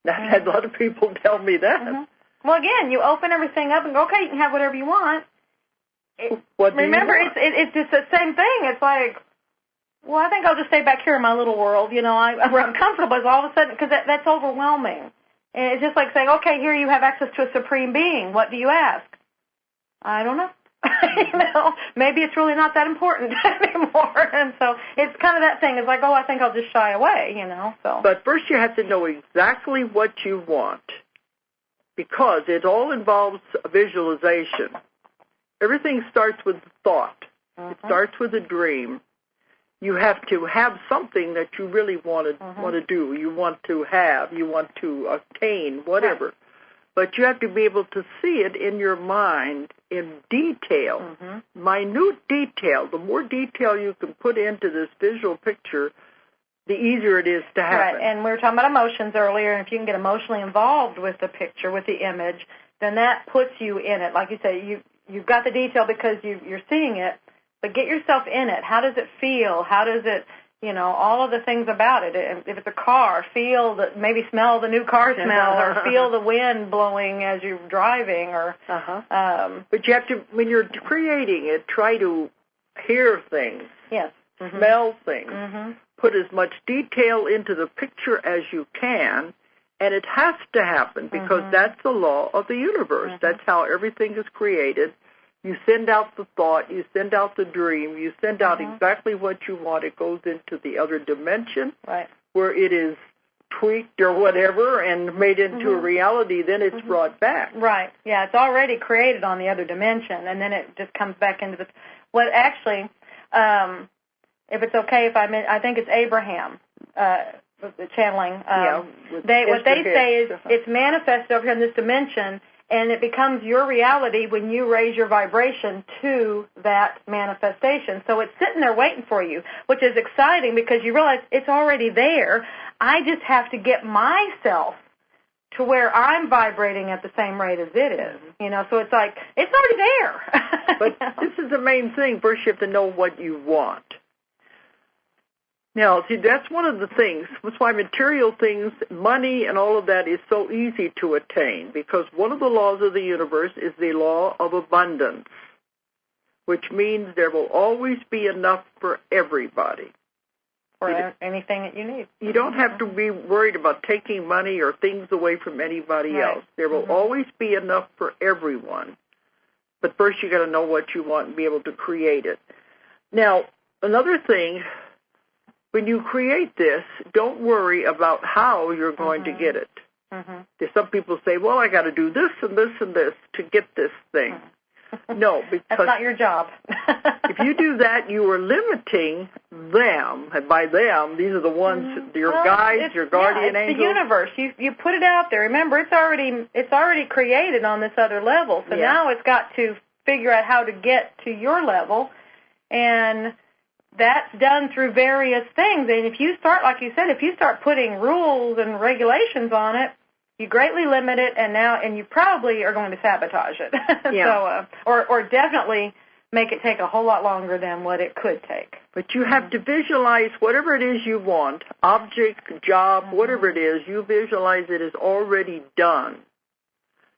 Speaker 1: I've had a lot of people tell me that.
Speaker 2: Well, again, you open everything up and go, okay, you can have whatever you want. Remember, it's just the same thing. It's like, well, I think I'll just stay back here in my little world. Where I'm comfortable. Is all of a sudden, because that's overwhelming. And it's just like saying, okay, here you have access to a supreme being. What do you ask? I don't know. Maybe it's really not that important anymore. And so it's kind of that thing. It's like, oh, I think I'll just shy away, So.
Speaker 1: But first you have to know exactly what you want, because it all involves visualization. Everything starts with thought. It starts with a dream. You have to have something that you really want to do. You want to have. You want to attain, whatever. But you have to be able to see it in your mind in detail, minute detail. The more detail you can put into this visual picture, the easier it is to happen.
Speaker 2: Right, and we were talking about emotions earlier, and if you can get emotionally involved with the picture, with the image, then that puts you in it. Like you say, you've got the detail because you're seeing it, but get yourself in it. How does it feel? How does it... all of the things about it. If it's a car, maybe smell the new car smell, or feel the wind blowing as you're driving, or.
Speaker 1: But you have to, when you're creating it, try to hear things.
Speaker 2: Yes.
Speaker 1: Smell things. Put as much detail into the picture as you can, and it has to happen because that's the law of the universe. That's how everything is created. You send out the thought, you send out the dream, you send out exactly what you want. It goes into the other dimension where it is tweaked or whatever and made into a reality. Then it's brought back.
Speaker 2: Right. Yeah, it's already created on the other dimension, and then it just comes back into the... Well, actually, if it's okay if I think it's Abraham, the channeling. What they say is it's manifested over here in this dimension, and it becomes your reality when you raise your vibration to that manifestation. So it's sitting there waiting for you, which is exciting because you realize it's already there. I just have to get myself to where I'm vibrating at the same rate as it is. So it's like, it's already there.
Speaker 1: But this is the main thing. First you have to know what you want. Now, see, that's one of the things. That's why material things, money and all of that is so easy to attain, because one of the laws of the universe is the law of abundance, which means there will always be enough for everybody.
Speaker 2: For anything that you need.
Speaker 1: You don't have to be worried about taking money or things away from anybody else. There will always be enough for everyone. But first you got to know what you want and be able to create it. Now, another thing... When you create this, don't worry about how you're going to get it. Some people say, well, I got to do this and this and this to get this thing. No, because...
Speaker 2: That's not your job.
Speaker 1: If you do that, you are limiting them. And by them, these are the ones, your guides, your guardian angels.
Speaker 2: It's the universe. You put it out there. Remember, it's already created on this other level. So now it's got to figure out how to get to your level. And... that's done through various things. And if you start, like you said, if you start putting rules and regulations on it, you greatly limit it, and you probably are going to sabotage it. So, or definitely make it take a whole lot longer than what it could take.
Speaker 1: But you have to visualize whatever it is you want, object, job, whatever it is, you visualize it as already done.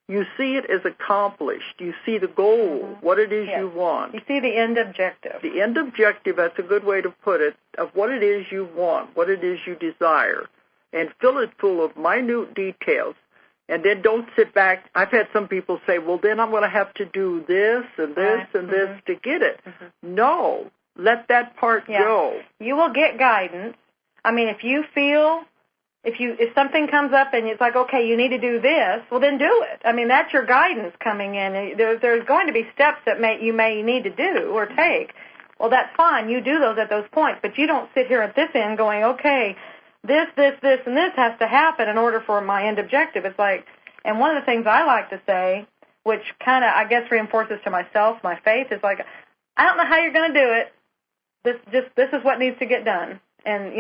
Speaker 1: You see it as accomplished. You see the goal, what it is you want.
Speaker 2: You see the end objective.
Speaker 1: The end objective, that's a good way to put it, of what it is you want, what it is you desire, and fill it full of minute details. And then don't sit back. I've had some people say, well, then I'm going to have to do this and this and this to get it. No, let that part go.
Speaker 2: You will get guidance. I mean, if you feel, if something comes up and it's like, okay, you need to do this, well, then do it. I mean, that's your guidance coming in. There's going to be steps that you may need to do or take. Well, that's fine. You do those at those points. But you don't sit here at this end going, okay, this, and this has to happen in order for my end objective. It's like, and one of the things I like to say, which kind of, I guess, reinforces to myself my faith, is like, I don't know how you're going to do it. This is what needs to get done. And,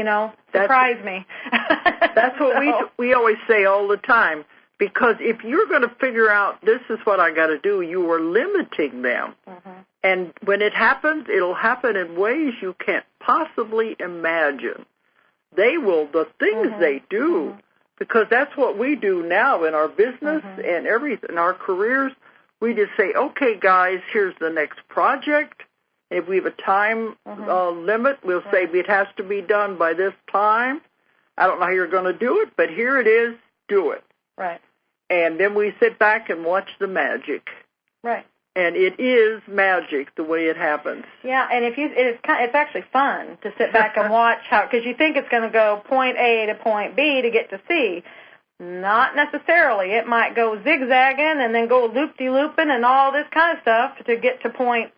Speaker 2: surprise me.
Speaker 1: That's what we always say all the time. Because if you're going to figure out this is what I got to do, you are limiting them. And when it happens, it'll happen in ways you can't possibly imagine. The things they do, because that's what we do now in our business and everything, in our careers. We just say, okay, guys, here's the next project. If we have a time limit, we'll say it has to be done by this time. I don't know how you're going to do it, but here it is, do it.
Speaker 2: Right.
Speaker 1: And then we sit back and watch the magic.
Speaker 2: Right.
Speaker 1: And it is magic the way it happens.
Speaker 2: Yeah, and it's actually fun to sit back and watch how, because you think it's going to go point A to point B to get to C. Not necessarily. It might go zigzagging and then go loop-de-looping and all this kind of stuff to get to point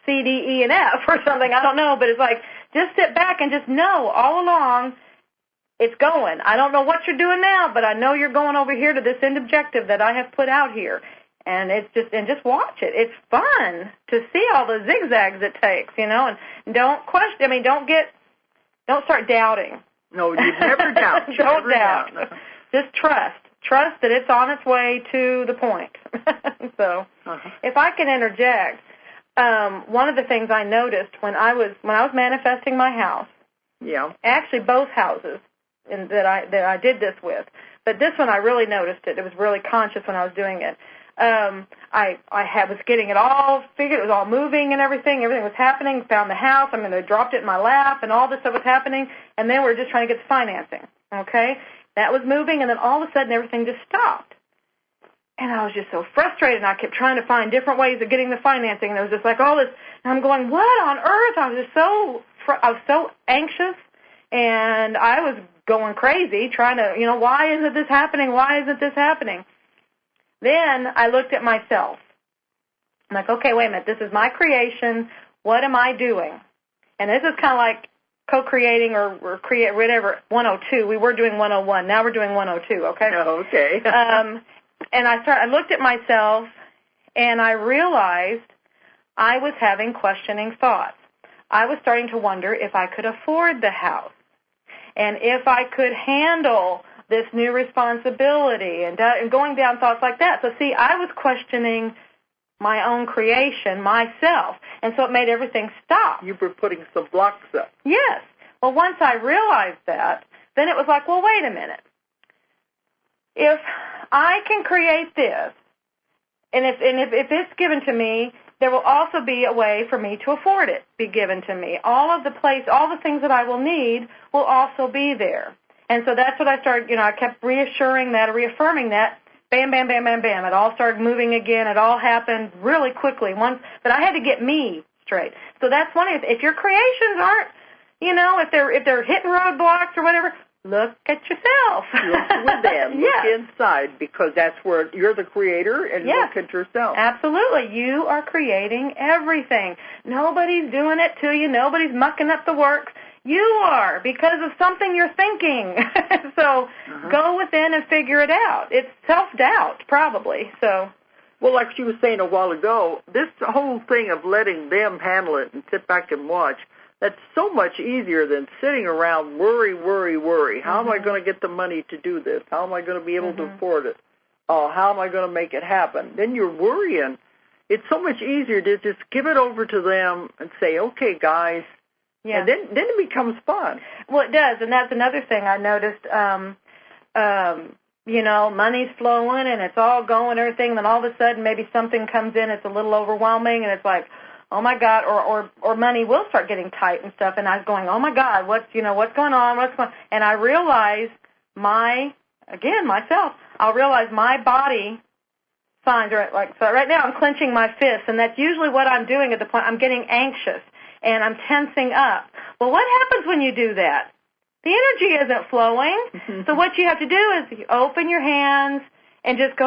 Speaker 2: C, D, E, and F or something. I don't know, but it's like just sit back and just know all along it's going. I don't know what you're doing now, but I know you're going over here to this end objective that I have put out here. And just watch it. It's fun to see all the zigzags it takes, and don't question. I mean, don't start doubting.
Speaker 1: No, you never doubt.
Speaker 2: Don't doubt. Just trust. Trust that it's on its way to the point. So, if I can interject, one of the things I noticed when I was manifesting my house.
Speaker 1: Yeah.
Speaker 2: Actually, both houses that I did this with, but this one I really noticed it. It was really conscious when I was doing it. I was getting it all figured. It was all moving and everything. Everything was happening. Found the house. I mean, they dropped it in my lap, and all this stuff was happening. And then we were just trying to get the financing. Okay, that was moving, and then all of a sudden everything just stopped. And I was just so frustrated, and I kept trying to find different ways of getting the financing. And it was just like all this. And I'm going, what on earth? I was so anxious, and I was going crazy trying to, why isn't this happening? Why isn't this happening? Then I looked at myself. I'm like, okay, wait a minute. This is my creation. What am I doing? And this is kind of like co-creating or create whatever, 102. We were doing 101. Now we're doing 102, okay?
Speaker 1: Oh, okay.
Speaker 2: And I looked at myself, and I realized I was having questioning thoughts. I was starting to wonder if I could afford the house and if I could handle this new responsibility, and going down thoughts like that. So, see, I was questioning my own creation, myself, and so it made everything stop.
Speaker 1: You were putting some blocks up.
Speaker 2: Yes. Well, once I realized that, then it was like, well, wait a minute. If I can create this, and if it's given to me, there will also be a way for me to afford it, be given to me. All the things that I will need will also be there. And so that's what I started, I kept reassuring that, or reaffirming that. Bam, bam, bam, bam, bam. It all started moving again. It all happened really quickly. But I had to get me straight. So that's one of it. If your creations aren't, if they're hitting roadblocks or whatever, look at yourself.
Speaker 1: Look with them.
Speaker 2: Yes.
Speaker 1: Look inside, because that's where you're the creator, and
Speaker 2: yes.
Speaker 1: Look at yourself.
Speaker 2: Absolutely. You are creating everything. Nobody's doing it to you. Nobody's mucking up the works. You are, because of something you're thinking. So go within and figure it out. It's self-doubt, probably. So,
Speaker 1: well, like she was saying a while ago, this whole thing of letting them handle it and sit back and watch, that's so much easier than sitting around worry. How am I going to get the money to do this? How am I going to be able to afford it? How am I going to make it happen? Then you're worrying. it's so much easier to just give it over to them and say, okay, guys. Yeah. And then it becomes fun.
Speaker 2: Well, it does, and that's another thing I noticed. You know, money's flowing and it's all going, everything, then all of a sudden maybe something comes in, it's a little overwhelming, and it's like, oh my God, or money will start getting tight and stuff, and I was going, oh my God, what's going on, and I realize myself, I'll realize my body signs are like, so right now I'm clenching my fists, and that's usually what I'm doing at the point, I'm getting anxious, and I'm tensing up. Well, what happens when you do that? The energy isn't flowing. So what you have to do is you open your hands and just go,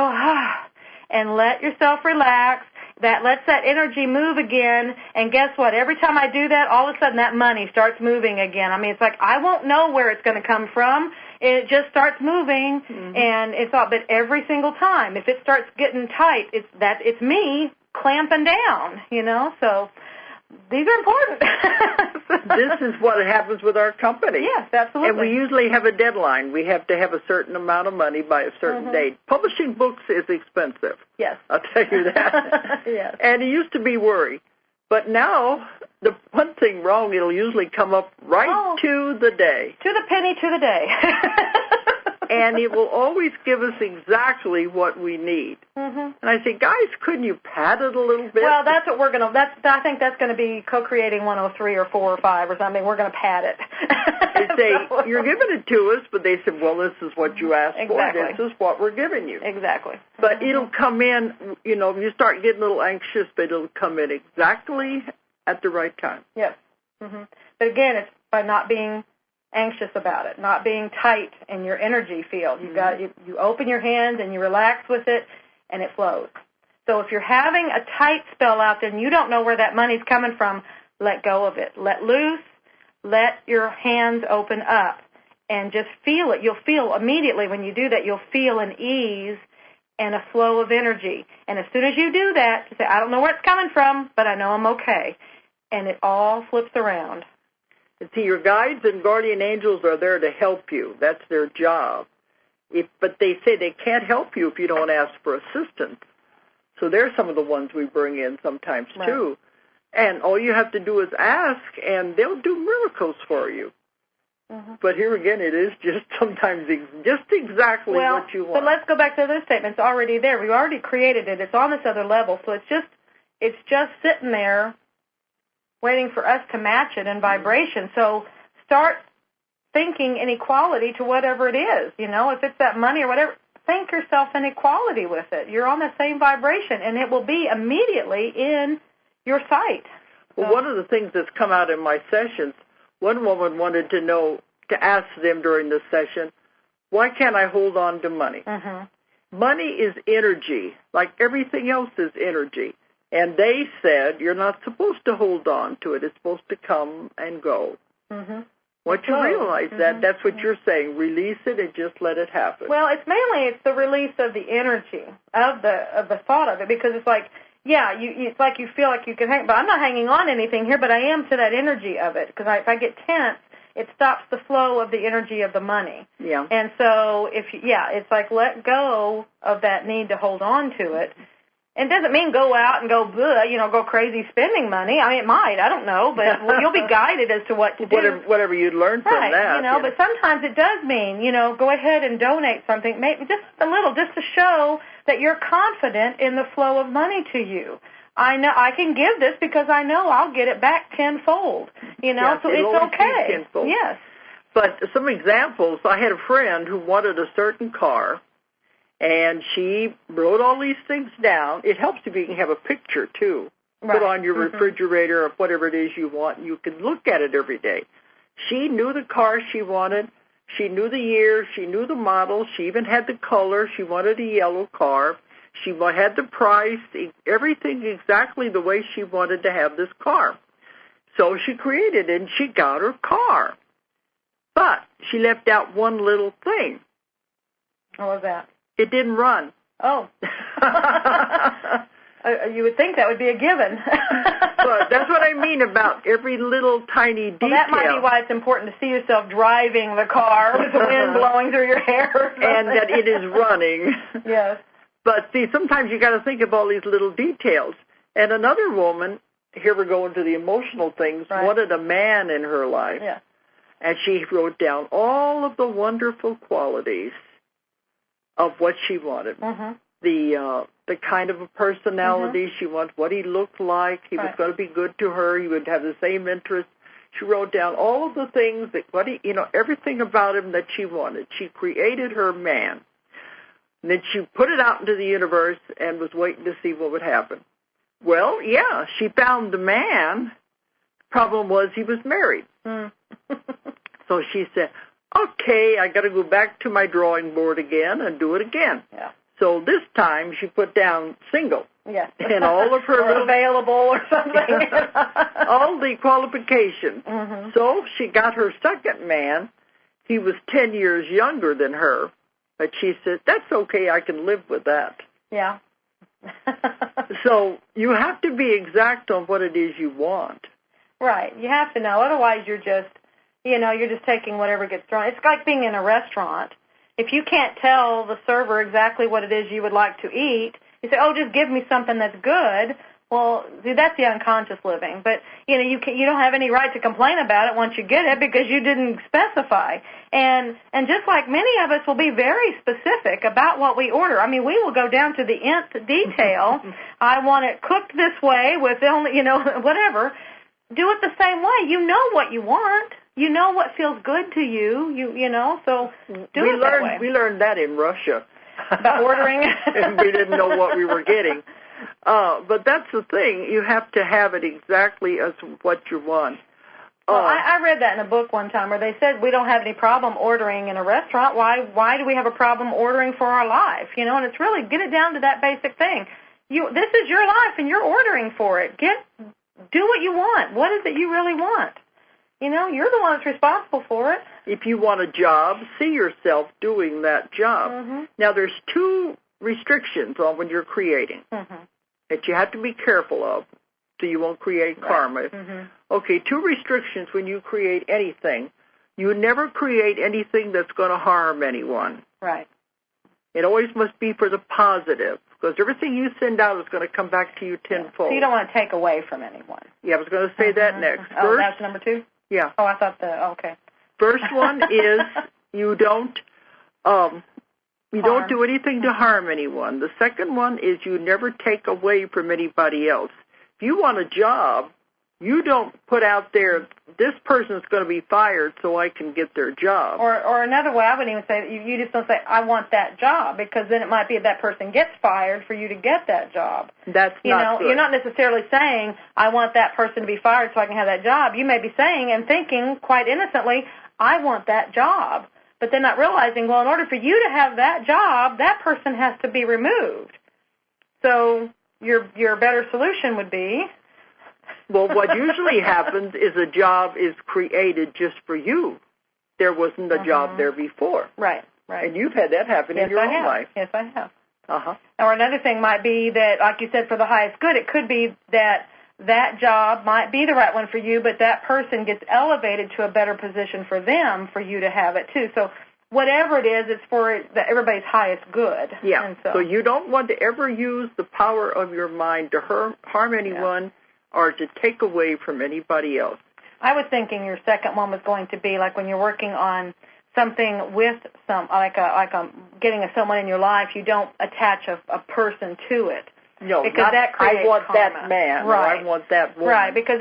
Speaker 2: and let yourself relax. That lets that energy move again. And guess what? Every time I do that, all of a sudden that money starts moving again. I mean, it's like I won't know where it's going to come from. It just starts moving, and it's all. But every single time, if it starts getting tight, it's me clamping down. You know, so. These are important.
Speaker 1: This is what happens with our company.
Speaker 2: Yes, absolutely.
Speaker 1: And we usually have a deadline. We have to have a certain amount of money by a certain date. Publishing books is expensive.
Speaker 2: Yes.
Speaker 1: I'll tell you that.
Speaker 2: Yes.
Speaker 1: And it used to be worry. But now, the one thing wrong, it'll usually come up right to the day.
Speaker 2: To the penny to the day.
Speaker 1: And it will always give us exactly what we need. And I say, guys, couldn't you pad it a little bit?
Speaker 2: Well, that's what we're going to, I think that's going to be co-creating 103 or 4 or 5 or something. We're going to pad it.
Speaker 1: They say, you're giving it to us, but they said, well, this is what you asked for. This is what we're giving you.
Speaker 2: Exactly.
Speaker 1: But it'll come in, you know, you start getting a little anxious, but it'll come in exactly at the right time.
Speaker 2: Yes. But again, it's by not being anxious about it, not being tight in your energy field. You open your hands and you relax with it, and it flows. So if you're having a tight spell out there and you don't know where that money's coming from, let go of it. Let loose. Let your hands open up and just feel it. You'll feel immediately when you do that, you'll feel an ease and a flow of energy. And as soon as you do that, you say, I don't know where it's coming from, but I know I'm okay. And it all flips around.
Speaker 1: And see, your guides and guardian angels are there to help you. That's their job. But they say they can't help you if you don't ask for assistance. So they're some of the ones we bring in sometimes, too. And all you have to do is ask, and they'll do miracles for you. But here again, it is just sometimes just exactly what you want.
Speaker 2: But let's go back to those statements. It's already there. We've already created it. It's on this other level. So it's just sitting there waiting for us to match it in vibration. So start thinking in equality to whatever it is. You know, if it's that money or whatever, think yourself in equality with it. You're on the same vibration, and it will be immediately in your sight.
Speaker 1: Well, one of the things that's come out in my sessions, one woman wanted to ask them during the session, why can't I hold on to money? Money is energy, like everything else is energy. And they said, you're not supposed to hold on to it. It's supposed to come and go. Once you realize that, that's what you're saying. Release it and just let it happen.
Speaker 2: Well, it's the release of the energy, of the thought of it, because it's like, it's like you feel like you can hang, but I'm not hanging on to anything here, but I am to that energy of it, because if I get tense, it stops the flow of the energy of the money. Yeah. And so, it's like let go of that need to hold on to it. It doesn't mean go out and go crazy spending money. I mean, it might. I don't know, but you'll be guided as to what to do.
Speaker 1: Whatever you learn from that.
Speaker 2: But sometimes it does mean, go ahead and donate something, maybe just a little, just to show that you're confident in the flow of money to you. I know I can give this because I know I'll get it back tenfold.
Speaker 1: Yes,
Speaker 2: so it's okay.
Speaker 1: Tenfold.
Speaker 2: Yes.
Speaker 1: But some examples, I had a friend who wanted a certain car, and she wrote all these things down. It helps if you can have a picture, too. Put on your refrigerator or whatever it is you want, and you can look at it every day. She knew the car she wanted. She knew the year. She knew the model. She even had the color. She wanted a yellow car. She had the price, everything exactly the way she wanted to have this car. So she created it, and she got her car. But she left out one little thing.
Speaker 2: What was that?
Speaker 1: It didn't run.
Speaker 2: Oh. You would think that would be a given.
Speaker 1: But that's what I mean about every little tiny detail.
Speaker 2: Well, that might be why it's important to see yourself driving the car with the wind blowing through your hair.
Speaker 1: And that it is running.
Speaker 2: Yes.
Speaker 1: But see, sometimes you got to think of all these little details. And another woman, here we're going to the emotional things, wanted a man in her life.
Speaker 2: Yeah.
Speaker 1: And she wrote down all of the wonderful qualities of what she wanted.
Speaker 2: Mm-hmm.
Speaker 1: The kind of a personality she wanted, what he looked like. He was going to be good to her. He would have the same interests. She wrote down all of the things that everything about him that she wanted. She created her man. And then she put it out into the universe and was waiting to see what would happen. Well, yeah, she found the man. Problem was he was married.
Speaker 2: Mm.
Speaker 1: So she said, okay, I got to go back to my drawing board again and do it again.
Speaker 2: Yeah.
Speaker 1: So this time she put down single.
Speaker 2: Yeah.
Speaker 1: And all of her
Speaker 2: or available or something.
Speaker 1: all the qualifications.
Speaker 2: Mm-hmm.
Speaker 1: So she got her second man. He was 10 years younger than her. But she said, that's okay, I can live with that.
Speaker 2: Yeah.
Speaker 1: So you have to be exact on what it is you want.
Speaker 2: Right. You have to know. Otherwise you're just taking whatever gets thrown. It's like being in a restaurant. If you can't tell the server exactly what it is you would like to eat, you say, oh, just give me something that's good. Well, that's the unconscious living. But, you don't have any right to complain about it once you get it because you didn't specify. And just like many of us will be very specific about what we order. I mean, we will go down to the nth detail. I want it cooked this way with only, whatever. Do it the same way. You know what you want. You know what feels good to you. So do it that way.
Speaker 1: We learned that in Russia.
Speaker 2: About ordering?
Speaker 1: And we didn't know what we were getting. But that's the thing. You have to have it exactly as what you want.
Speaker 2: Well, I read that in a book one time where they said we don't have any problem ordering in a restaurant. Why do we have a problem ordering for our life? And it's really, get it down to that basic thing. This is your life and you're ordering for it. Do what you want. What is it you really want? You're the one that's responsible for it.
Speaker 1: If you want a job, see yourself doing that job.
Speaker 2: Mm-hmm.
Speaker 1: Now, there's two restrictions on when you're creating that you have to be careful of so you won't create karma.
Speaker 2: Mm-hmm.
Speaker 1: Okay, two restrictions when you create anything. You never create anything that's going to harm anyone.
Speaker 2: Right.
Speaker 1: It always must be for the positive, because everything you send out is going to come back to you tenfold.
Speaker 2: So you don't want to take away from anyone.
Speaker 1: Yeah, I was going to say that next.
Speaker 2: First, that's number two?
Speaker 1: Yeah.
Speaker 2: Oh, I thought okay.
Speaker 1: First one is you don't do anything to harm anyone. The second one is you never take away from anybody else. If you want a job, you don't put out there, this person's going to be fired so I can get their job.
Speaker 2: Or another way, I wouldn't even say, you just don't say, I want that job, because then it might be that person gets fired for you to get that job.
Speaker 1: That's not good.
Speaker 2: You're not necessarily saying, I want that person to be fired so I can have that job. You may be saying and thinking quite innocently, I want that job. But then not realizing, well, in order for you to have that job, that person has to be removed. So your better solution would be...
Speaker 1: Well, what usually happens is a job is created just for you. There wasn't a job there before.
Speaker 2: Right.
Speaker 1: And you've had that happen in your own life.
Speaker 2: Yes, I have.
Speaker 1: Uh-huh.
Speaker 2: Or another thing might be that, like you said, for the highest good, it could be that job might be the right one for you, but that person gets elevated to a better position for them for you to have it, too. So whatever it is, it's for everybody's highest good.
Speaker 1: Yeah.
Speaker 2: And
Speaker 1: so you don't want to ever use the power of your mind to harm anyone or to take away from anybody else.
Speaker 2: I was thinking your second one was going to be like when you're working on something with getting someone in your life, you don't attach a person to it.
Speaker 1: No,
Speaker 2: because that creates
Speaker 1: I want
Speaker 2: karma.
Speaker 1: that man,
Speaker 2: right.
Speaker 1: Or I want that woman.
Speaker 2: Right, because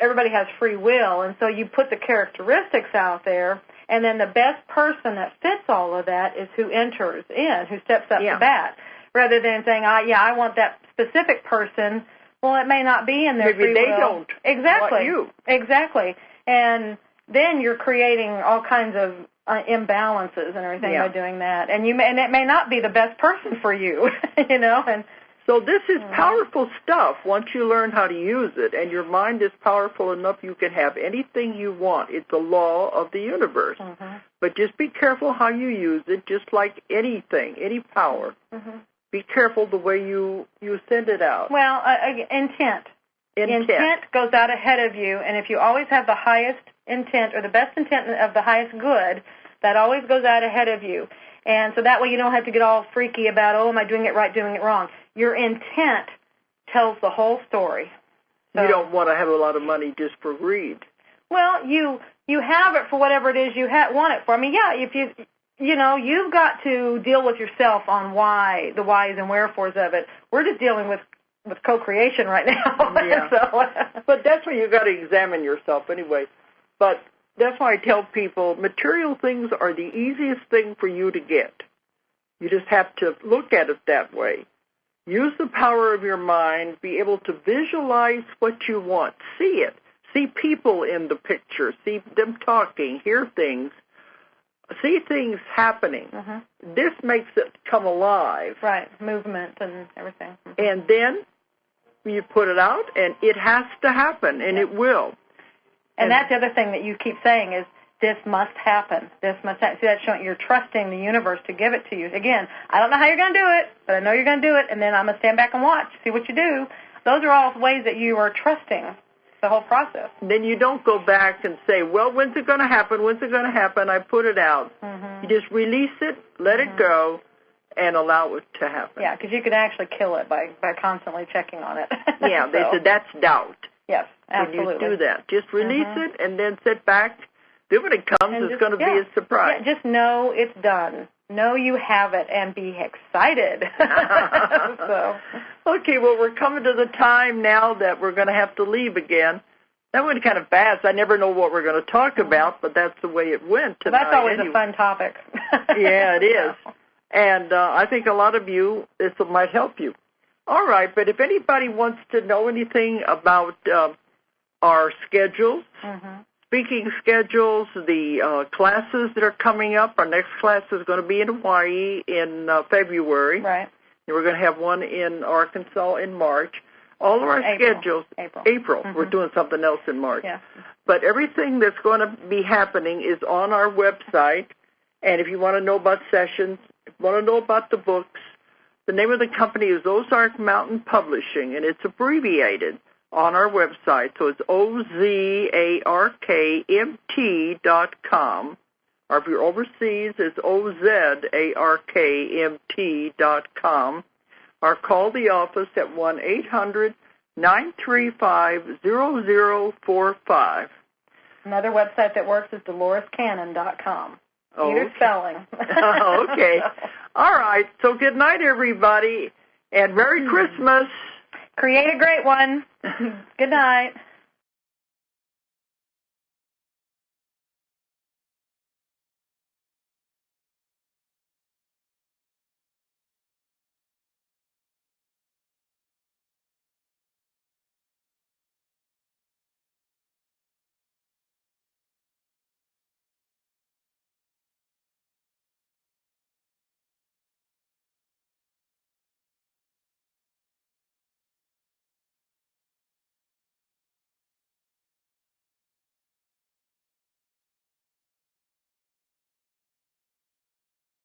Speaker 2: everybody has free will, and so you put the characteristics out there, and then the best person that fits all of that is who enters in, who steps up to bat, rather than saying, I want that specific person. Well, it may not be in their free will.
Speaker 1: Maybe they don't.
Speaker 2: Exactly.
Speaker 1: Want you.
Speaker 2: Exactly. And then you're creating all kinds of imbalances and everything by doing that. And it may not be the best person for you, and
Speaker 1: so this is powerful stuff once you learn how to use it, and your mind is powerful enough you can have anything you want. It's a law of the universe.
Speaker 2: Mm-hmm.
Speaker 1: But just be careful how you use it, just like anything, any power.
Speaker 2: Mm-hmm.
Speaker 1: Be careful the way you send it out.
Speaker 2: Well, intent. Intent goes out ahead of you, and if you always have the highest intent or the best intent of the highest good, that always goes out ahead of you. And so that way you don't have to get all freaky about, am I doing it right, doing it wrong. Your intent tells the whole story. So,
Speaker 1: you don't want to have a lot of money just for greed.
Speaker 2: Well, you have it for whatever it is you want it for. I mean, yeah, if you've got to deal with yourself on the whys and wherefores of it. We're just dealing with co-creation right now.
Speaker 1: Yeah. But that's where you got to examine yourself anyway. But that's why I tell people material things are the easiest thing for you to get. You just have to look at it that way. Use the power of your mind, be able to visualize what you want, see it, see people in the picture, see them talking, hear things, see things happening. Mm-hmm. This makes it come alive.
Speaker 2: Right, movement and everything. Mm-hmm.
Speaker 1: And then you put it out, and it has to happen, and it will.
Speaker 2: And that's the other thing that you keep saying is, this must happen. This must happen. See, that's showing you're trusting the universe to give it to you. Again, I don't know how you're going to do it, but I know you're going to do it, and then I'm going to stand back and watch, see what you do. Those are all ways that you are trusting the whole process.
Speaker 1: Then you don't go back and say, well, when's it going to happen? When's it going to happen? I put it out. Mm-hmm. You just release it, let it go, and allow it to happen.
Speaker 2: Yeah, because you can actually kill it by constantly checking on it.
Speaker 1: Yeah, they said that's doubt.
Speaker 2: Yes, absolutely.
Speaker 1: When you do that, just release it and then sit back. Then when it comes, it's going to be a surprise.
Speaker 2: Yeah, just know it's done. Know you have it and be excited.
Speaker 1: Okay, well, we're coming to the time now that we're going to have to leave again. That went kind of fast. I never know what we're going to talk about, but that's the way it went tonight.
Speaker 2: Well, that's always a fun topic.
Speaker 1: Yeah, it is. And I think a lot of you, this might help you. All right, but if anybody wants to know anything about our schedules, speaking schedules, the classes that are coming up, our next class is going to be in Hawaii in February.
Speaker 2: Right.
Speaker 1: And we're going to have one in Arkansas in March. All of our schedules, April. We're doing something else in March.
Speaker 2: Yeah.
Speaker 1: But everything that's going to be happening is on our website. And if you want to know about sessions, if you want to know about the books, the name of the company is Ozark Mountain Publishing, and it's abbreviated on our website. So it's OZARKMT.com. Or if you're overseas, it's OZARKMT.com. Or call the office at 1-800-935-0045.
Speaker 2: Another website that works is DoloresCannon.com.
Speaker 1: Oh,
Speaker 2: Either spelling.
Speaker 1: Okay. All right. So good night, everybody, and Merry Christmas.
Speaker 2: Create a great one. Good night.